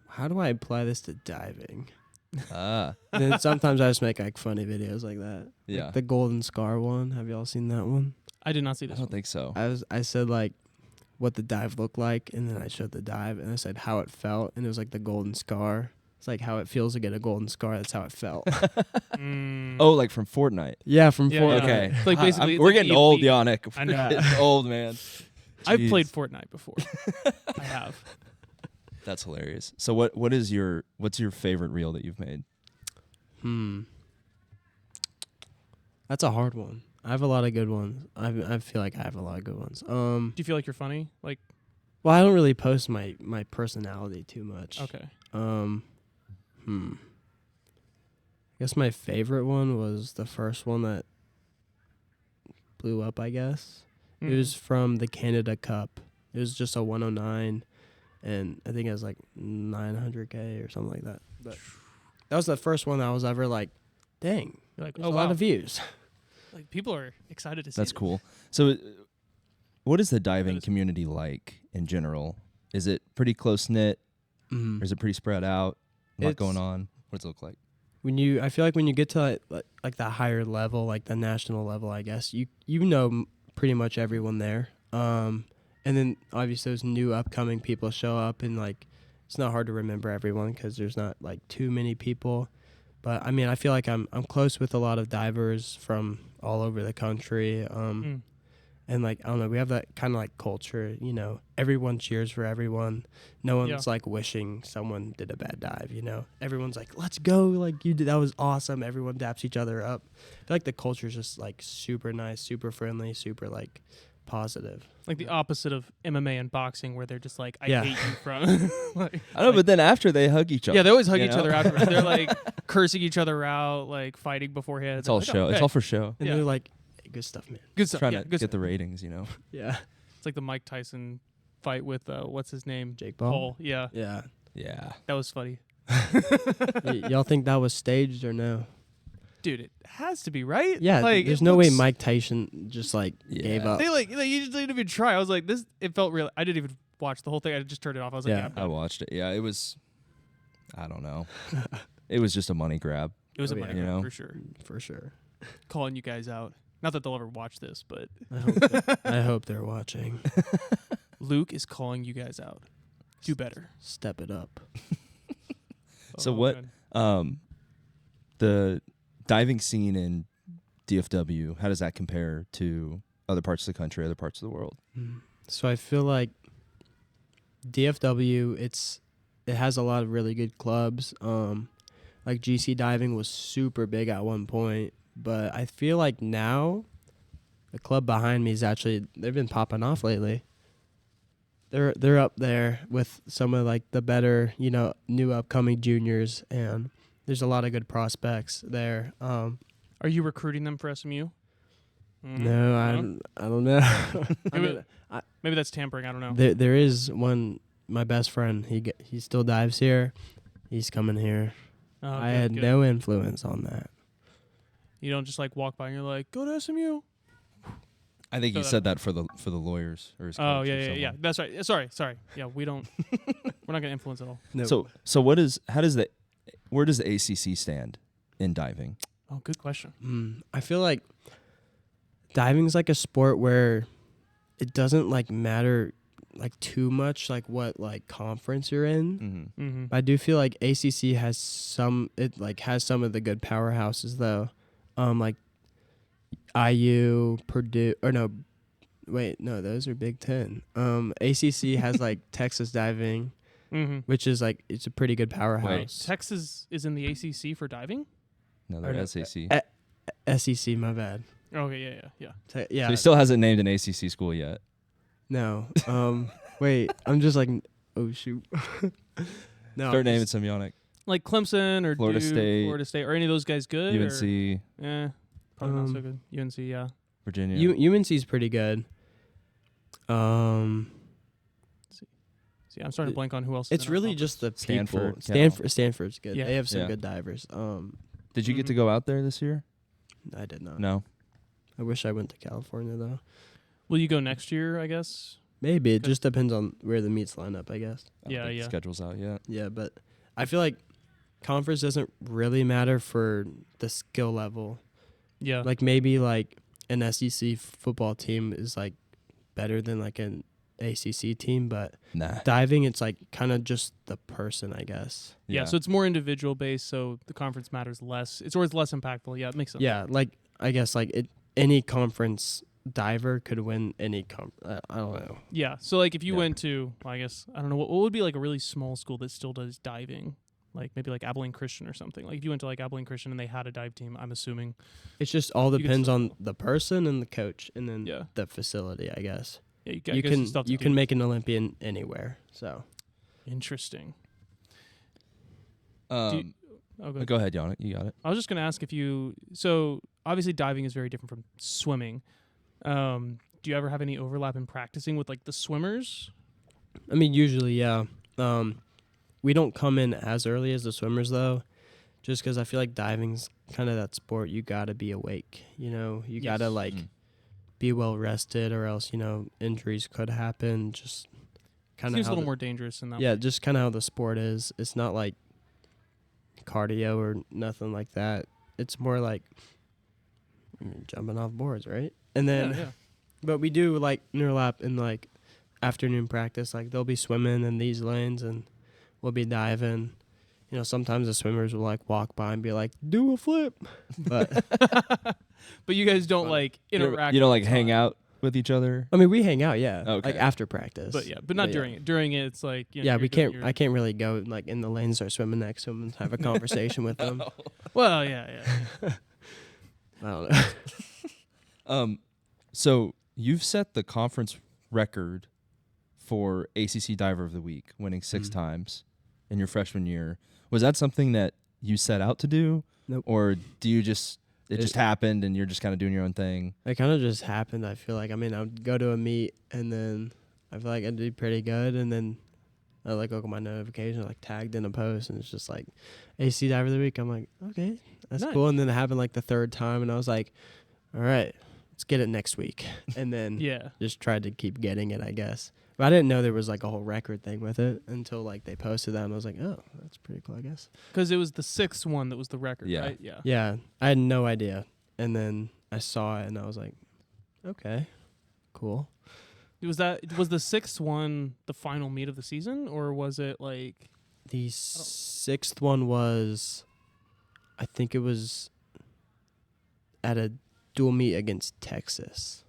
how do I apply this to diving? Ah, And then sometimes I just make like funny videos like that. yeah. Like the Golden Scar one. Have y'all seen that one? I did not see I this. don't One. think so. I said like what the dive looked like, and then I showed the dive and I said how it felt, and it was like the Golden Scar. It's like how it feels to get a golden scar. That's how it felt. Mm. Oh, like from Fortnite. Yeah, from Yeah, Fortnite. Okay. It's like basically- it's we're like getting Elite. old, Yonnic. I know. We're getting old, man. I've Jeez. played Fortnite before. I have. That's hilarious. So what's your favorite reel that you've made? That's a hard one. I have a lot of good ones. I feel like I have a lot of good ones. Do you feel like you're funny? Like, Well, I don't really post my personality too much. okay. I guess my favorite one was the first one that blew up, I guess. It was from the Canada Cup. It was just a 109, and I think it was like 900K or something like that. But that was the first one that I was ever like, dang, You're like, there's oh a wow. lot of views. Like people are excited to see. That's this. cool. So what is the diving That is- community like in general? Is it pretty close knit, or is it pretty spread out? A lot It's- going on. What does it look like? I feel like when you get to like the higher level, like the national level, I guess you know pretty much everyone there. And then obviously those new upcoming people show up, and like it's not hard to remember everyone because there's not like too many people. But I mean, I feel like I'm close with a lot of divers from all over the country. And like I don't know, we have that kind of like culture, everyone cheers for everyone. No one's like wishing someone did a bad dive, Everyone's like, let's go, like you did, that was awesome. Everyone daps each other up. I feel like the culture's just like super nice, super friendly, super like positive. Like the opposite of MMA and boxing, where they're just like, I Yeah. hate you from. Like, I know, but then after they hug each other. yeah, they always hug you each know? other afterwards. They're like cursing each other out, like fighting beforehand. It's all Like, oh, show. okay. It's all for show. And Yeah. they're like, hey, good stuff, man. Good stuff. Trying Yeah, to good get the stuff. ratings, Yeah. It's like the Mike Tyson fight with what's his name? Jake Paul? Yeah, Yeah. Yeah. that was funny, Y'all think that was staged or no? dude. It has to be right. Yeah, like, there's it no way looks- Mike Tyson just like gave Yeah. up. They you just didn't even try. I was like, this. It felt real. I didn't even watch the whole thing. I just turned it off. I was like, Yeah. yeah, I'm I done. watched it. Yeah, it was I don't know. It was just a money grab. It was Oh, a yeah. money You grab know? for sure. For sure. Calling you guys out. Not that they'll ever watch this, but I hope they're watching. Luke is calling you guys out. Do better. Step it up. So what? man. The diving scene in DFW, how does that compare to other parts of the country, other parts of the world? So I feel like DFW, it has a lot of really good clubs. Like GC diving was super big at one point, but I feel like now the club behind me is they've been popping off lately. They're up there with some of like the better, new upcoming juniors, and there's a lot of good prospects there. Are you recruiting them for SMU? No, I don't know. Maybe that's tampering. I don't know. There is one. My best friend, he still dives here. He's coming here. Oh, I good, had good. no influence on that. You don't just like walk by and you're like, go to SMU. I think So he that- said that for the lawyers or his Oh coach or yeah. someone. That's right. Sorry. Yeah, we don't. We're not gonna influence at all. No. So where does the ACC stand in diving? Oh, good question. I feel like diving's like a sport where it doesn't like matter like too much like what like conference you're in. Mm-hmm. Mm-hmm. But I do feel like ACC has some of the good powerhouses though. Like IU, Purdue, those are Big Ten. ACC has like Texas diving, Mm-hmm. which is like it's a pretty good powerhouse. Texas is in the ACC for diving. No, Or they're no, SAC. SEC, my bad. Okay, yeah. Yeah. So he still hasn't named an ACC school yet. No. Wait, I'm just like, oh shoot. No. Start naming some Yonnic. Like Clemson or Florida Duke, State. Florida State, or any of those guys good? UNC, Or, probably not so good. UNC, yeah. Virginia. UNC's pretty good. See, I'm starting to blank on who else. Is It's in our really conference. just the Stanford, people. Stanford's good. Yeah. They have some Yeah. good divers. Did you get to Mhm. go out there this year? I did not. No. I wish I went to California though. Will you go next year? I guess. Maybe it Good. just depends on where the meets line up, I guess. I don't Yeah, think the yeah. schedule's out yet. Yeah, but I feel like conference doesn't really matter for the skill level. Yeah. Like maybe like an SEC football team is like better than like an ACC team, but Nah. diving it's like kind of just the person, I guess. yeah. So it's more individual based, so the conference matters less. It's always less impactful. Yeah, it makes sense. Yeah, like I guess like any conference diver could win any I don't know. Yeah. So like if you Yeah. went to, well, I guess I don't know what would be like a really small school that still does diving, like maybe like Abilene Christian or something. Like if you went to like Abilene Christian and they had a dive team, I'm assuming. It's just all You can depends still on go. the person and the coach and then Yeah. the facility, I guess. Yeah. You I guess can still have to you do- can make an Olympian anywhere. So Interesting. Um, Oh, go ahead. go ahead, Yonnic. You got it. I was just gonna ask if you. So obviously diving is very different from swimming. Do you ever have any overlap in practicing with like the swimmers? I mean, usually, yeah. We don't come in as early as the swimmers though, just because I feel like diving's kind of that sport you gotta be awake. You Yes. gotta like Mhm. be well rested, or else injuries could happen. Just kind of Seems a little more dangerous in that. Yeah, way. just kind of how the sport is. It's not like cardio or nothing like that. It's more like jumping off boards, right? And then, yeah. but we do like interlap in like afternoon practice. Like they'll be swimming in these lanes and we'll be diving. Sometimes the swimmers will like walk by and be like, "Do a flip," but But you guys don't But like You don't- interact. You don't all like the hang time. out with each other? I mean we hang out, yeah, Okay. like after practice. But not yeah. during it. During it, it's like Yeah, you're we doing can't. your- I can't really go like in the lane, start swimming next to them, and have a conversation with them. Well, yeah. I don't know. So you've set the conference record for ACC Diver of the Week, winning 6 times in your freshman year. Was that something that you set out to do? Nope. Or do you just it just happened and you're just kind of doing your own thing? It kind of just happened. I feel like, I would go to a meet and then I feel like I'd do pretty good. And then I like look at my notification, like tagged in a post, and it's just like AC Diver of the Week. I'm like, okay, that's Nice. cool. And then it happened like the third time, and I was like, all right, let's get it next week. And then Yeah. just tried to keep getting it, I guess. But I didn't know there was like a whole record thing with it until like they posted that, and I was like, oh, that's pretty cool, I guess. Because it was the 6th one that was the record, Yeah. right? Yeah. Yeah, I had no idea. And then I saw it, and I was like, okay, cool. Was the 6th one the final meet of the season, or was it like The 6th one was, I think it was at a dual meet against Texas.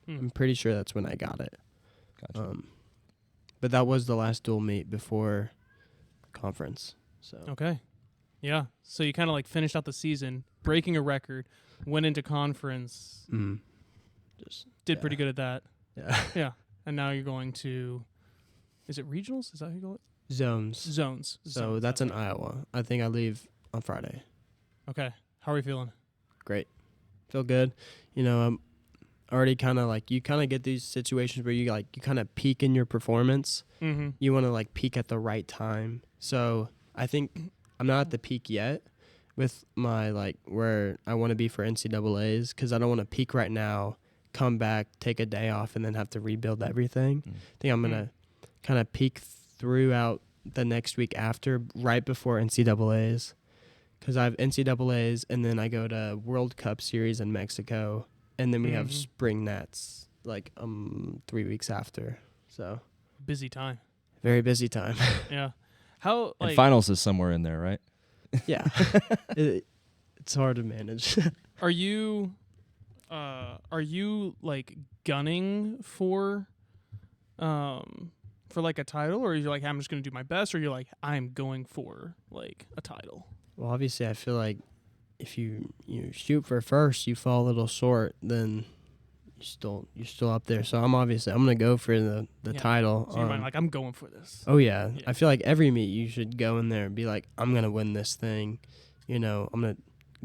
I'm pretty sure that's when I got it. Gotcha. But that was the last dual meet before conference. So okay? Yeah. So you kind of like finished out the season, breaking a record, went into conference, just did pretty good at that. yeah. Yeah. And now you're going to, is it regionals? Is that how you call it? Zones. Zones. So Zones, that's in okay. Iowa. I think I leave on Friday. Okay. How are you feeling? Great. Feel good. You know, I'm already kind of like, you kind of get these situations where you kind of peak in your performance. Mm-hmm. You want to like peak at the right time. So I think I'm not at the peak yet with my like where I want to be for NCAAs, because I don't want to peak right now, come back, take a day off, and then have to rebuild everything. I think I'm going to kind of peak throughout the next week after, right before NCAAs, because I have NCAAs, and then I go to World Cup Series in Mexico, and then we have spring nats like 3 weeks after. So Busy time. very busy time. Yeah. How And like finals is somewhere in there, right? Yeah. It's hard to manage. are you like gunning for like a title, or are you like, I'm just gonna do my best, or you're like, I'm going for like a title? Well, obviously, I feel like if you shoot for first, you fall a little short, then you're still up there. So I'm gonna go for the Yeah. title. So you're like, I'm going for this. Oh yeah. Yeah. I feel like every meet you should go in there and be like, I'm gonna win this thing. You know, I'm gonna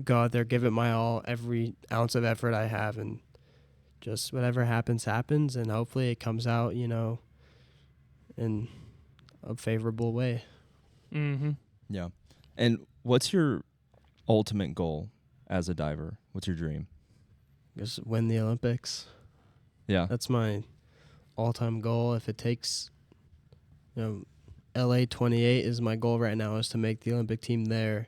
go out there, give it my all, every ounce of effort I have, and just whatever happens, and hopefully it comes out, you know, in a favorable way. Mm-hmm. Yeah. And what's your ultimate goal as a diver? What's your dream? Just win the Olympics. Yeah. That's my all-time goal. If it takes, LA 28 is my goal right now, is to make the Olympic team there.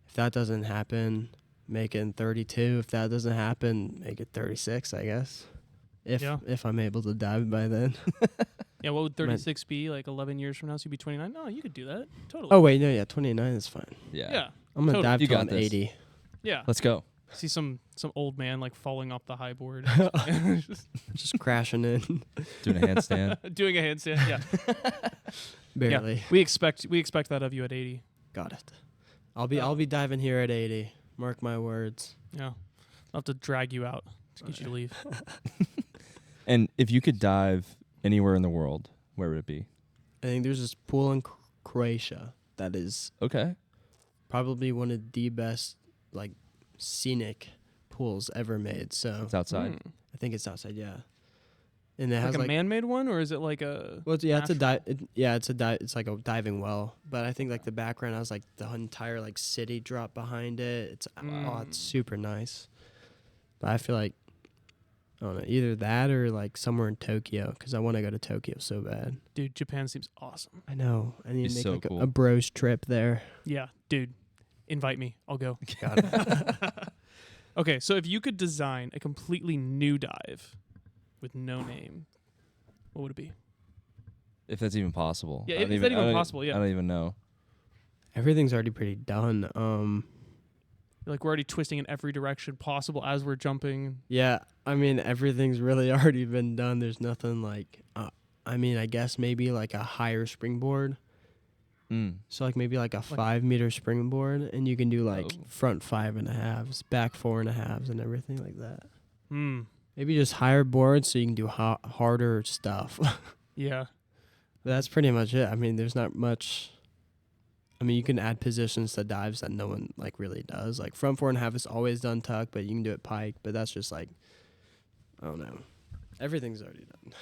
If that doesn't happen, make it in 32. If that doesn't happen, make it 36, I guess. If I'm able to dive by then. Yeah, what would 36 be like 11 years from now? So you'd be 29? No, you could do that. Totally. Oh, wait, no, yeah, 29 is fine. Yeah. Yeah. I'm going to Totally. dive You till got I'm this. 80. Yeah. Let's go. See some old man like falling off the high board. Just crashing in. Doing a handstand. Doing a handstand. Yeah. Barely. Yeah. We expect that of you at 80. Got it. I'll be diving here at 80. Mark my words. Yeah. I'll have to drag you out to get you to leave. And if you could dive anywhere in the world, where would it be? I think there's this pool in Croatia that is Okay. probably one of the best, like, scenic pools ever made. So It's outside. I think it's outside, yeah. And it Like has a like man-made one, or is it like a? well, yeah, it's a natural? it's like a diving well. But I think like the background has like the entire like city drop behind it. It's super nice. But I feel like I don't know, either that or like somewhere in Tokyo, because I want to go to Tokyo so bad. Dude, Japan seems awesome. I know. I need It's to make so like cool. a bros trip there. Yeah, dude, invite me. I'll go. Got it. Okay, so if you could design a completely new dive with no name, what would it be? If that's even possible. Yeah, I don't if that's even I don't possible, yeah. I don't even know. Everything's already pretty done. Like we're already twisting in every direction possible as we're jumping. Yeah, I mean, everything's really already been done. There's nothing like, I mean, I guess maybe like a higher springboard. So like maybe like a 5 meter springboard, and you can do like front 5.5s, back 4.5s, and everything like that. Maybe just higher boards so you can do harder stuff. Yeah. But that's pretty much it. I mean, there's not much. I mean, you can add positions to dives that no one like really does. Like front 4.5 is always done tuck, but you can do it pike. But that's just like, I don't know. Everything's already done.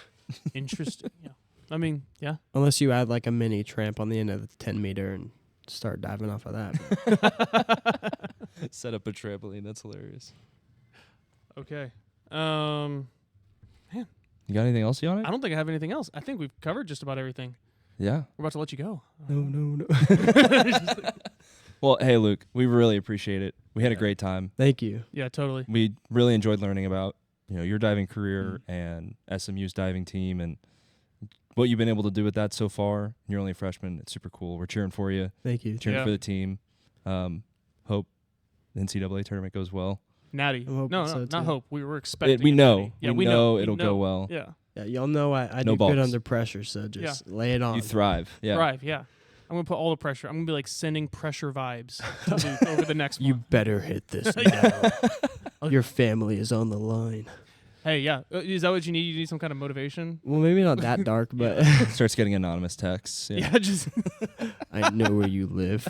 Interesting. Yeah. I mean, yeah. Unless you add like a mini tramp on the end of the 10 meter and start diving off of that. Set up a trampoline. That's hilarious. Okay. You got anything else, Yonnic? I don't think I have anything else. I think we've covered just about everything. Yeah. We're about to let you go. No. Well, hey, Luke, we really appreciate it. We had a great time. Thank you. Yeah, totally. We really enjoyed learning about, your diving career and SMU's diving team and what you've been able to do with that so far. You're only a freshman. It's super cool. We're cheering for you. Thank you. Cheering for the team. Hope the NCAA tournament goes well. Natty. I'm hoping No, so, not too. hope. We were expecting. We a know. natty. Yeah, we know it'll go well. Yeah. Yeah, y'all know I No do good balls. under pressure, so just lay it on. You thrive. Yeah. Thrive. Yeah. I'm gonna put all the pressure. I'm gonna be like sending pressure vibes to Luke over the next You one. better hit this now. Your family is on the line. Hey, yeah. Is that what you need? You need some kind of motivation? Well, maybe not that dark, but Starts getting anonymous texts. Yeah. Yeah, just. I know where you live.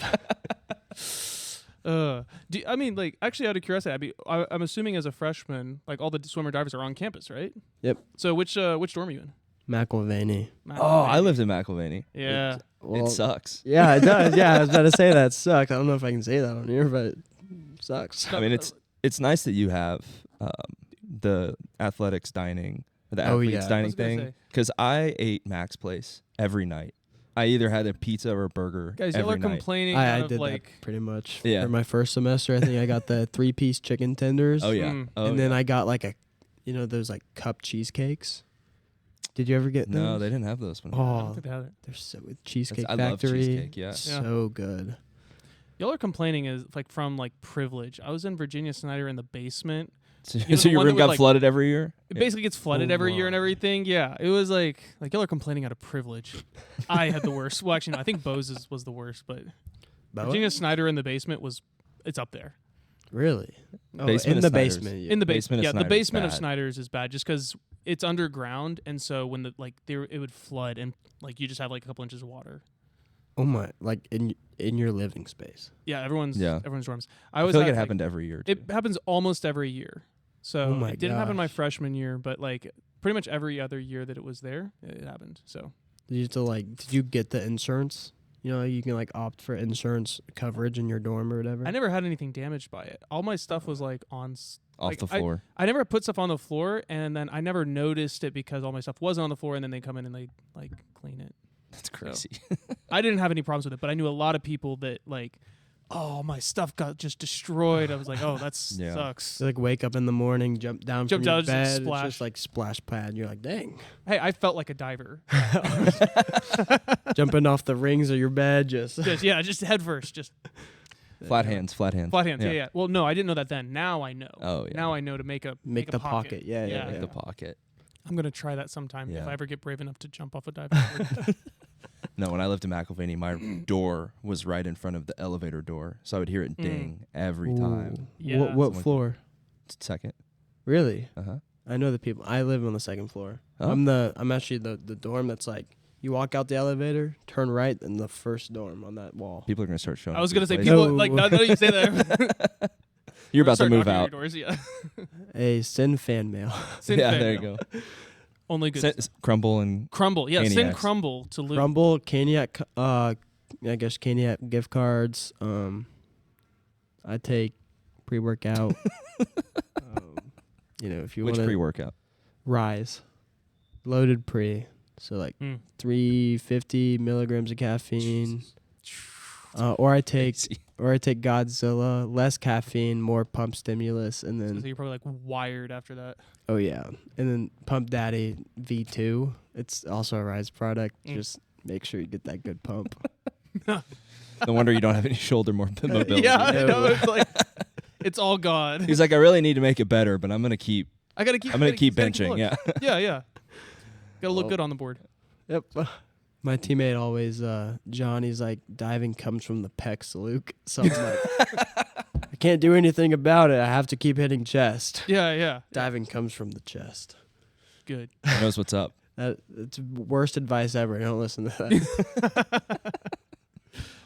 Actually, out of curiosity, I'm assuming as a freshman, like all the swimmer divers are on campus, right? Yep. So which dorm are you in? McIlvaney. Oh, I lived in McIlvaney. Yeah. It sucks. Yeah, it does. Yeah, I was about to say that sucks. I don't know if I can say that on here, but it sucks. I mean, it's nice that you have the athletics dining, the athletes yeah. I dining was gonna thing, say. because I ate Mac's Place every night. I either had a pizza or a burger Guys, y'all every are night. complaining I out of did like. that pretty much. Yeah. For my first semester, I think I got the 3-piece chicken tenders. Oh yeah. Mm. Oh, and then yeah. I got like those like cup cheesecakes. Did you ever get those? No, they didn't have those. When I don't Oh, think they have it. they're so with Cheesecake I love Factory. cheesecake. Yeah. So good. Y'all are complaining as like from like privilege. I was in Virginia Snyder in the basement. So, You know, so the your one room that would, got like- flooded every year. It basically gets flooded Oh every year and my. everything. Yeah, it was like y'all are complaining out of privilege. I had the worst. Well, actually, no, I think Bose's was the worst, but Boa? Virginia Snyder in the basement it's up there. Really? Oh, Basement in of the Snyder's. basement. Yeah. In the Basement basement, of the Snyder's basement of bad. Snyder's is bad just because it's underground, and so when it would flood, and like you just have like a couple inches of water. Oh my! Like in your living space. Yeah, everyone's dorms. I always feel like had, it happened every year. Too. It happens almost every year. So Oh my it didn't happen my gosh. freshman year, but like pretty much every other year that it was there, it happened. So Did you get the insurance? You know, you can like opt for insurance coverage in your dorm or whatever. I never had anything damaged by it. All my stuff was like Off like, the floor. I never put stuff on the floor, and then I never noticed it because all my stuff was on the floor, and then they come in and they like clean it. That's crazy. I didn't have any problems with it, but I knew a lot of people that like, oh, my stuff got just destroyed. I was like, oh, that Yeah. sucks. You like wake up in the morning, jump down Jump from your down, just bed, splash. it's just like splash pad. You're like, dang. Hey, I felt like a diver. Jumping off the rings of your bed, just just head first, just Flat hands. flat hands. Yeah. Well, no, I didn't know that then. Now I know. Oh yeah. Now I know to make a the pocket. Yeah, Yeah. yeah. Like yeah. the pocket. I'm gonna try that sometime if Yeah. I ever get brave enough to jump off a diving board. No, when I lived in McIlvaney, my door was right in front of the elevator door, so I would hear it ding every time. Yeah. What Something like floor? Second. Really? Uh-huh. I know the people. I live on the second floor. Oh. I'm actually the dorm that's like you walk out the elevator, turn right, and the first dorm on that wall. People are gonna start showing. I was up gonna these say places. people No. like now that you say that. You're about to Start move knocking on your out. Doors, yeah. Hey, send fan mail. Send Yeah, fan there you mail. go. Only good. Crumbl and Crumbl, yeah. Send Caniacs. Crumbl to Luke. Crumbl, Caniac, I guess Caniac gift cards. I take pre-workout. If you which want to pre-workout. rise, loaded pre. So like 350 milligrams of caffeine. Or I take Godzilla, less caffeine, more pump stimulus, and So then you're probably like wired after that. and then Pump Daddy V2. It's also a Rise product. Just make sure you get that good pump. No wonder you don't have any shoulder mobility. Yeah, I No. know. It's like it's all gone. He's like, I really need to make it better, but I'm gonna keep I gotta keep. I'm gonna keep gotta benching. look. Yeah. Yeah. Gotta look Well, good on the board. Yep. My teammate always, Johnny's like, diving comes from the pecs, Luke. So I'm like, I can't do anything about it. I have to keep hitting chest. Yeah. Diving comes from the chest. Good. He knows what's up. That's worst advice ever. Don't listen to that.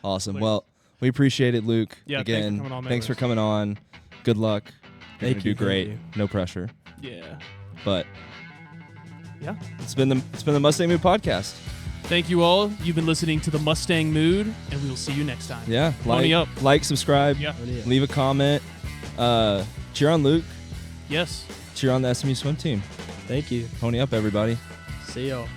Awesome. Hilarious. Well, we appreciate it, Luke. Yeah, thanks for Again, coming on, man. thanks for coming on. Good luck. You're Thank gonna you, do great. thank No pressure. Yeah. But Yeah. it's been the Mustang Mood podcast. Thank you all. You've been listening to the Mustang Mood, and we will see you next time. Yeah. Pony up. Like, subscribe, Yeah. What do you- leave a comment. Cheer on Luke. Yes. cheer on the SMU swim team. Thank you. Pony up, everybody. See y'all.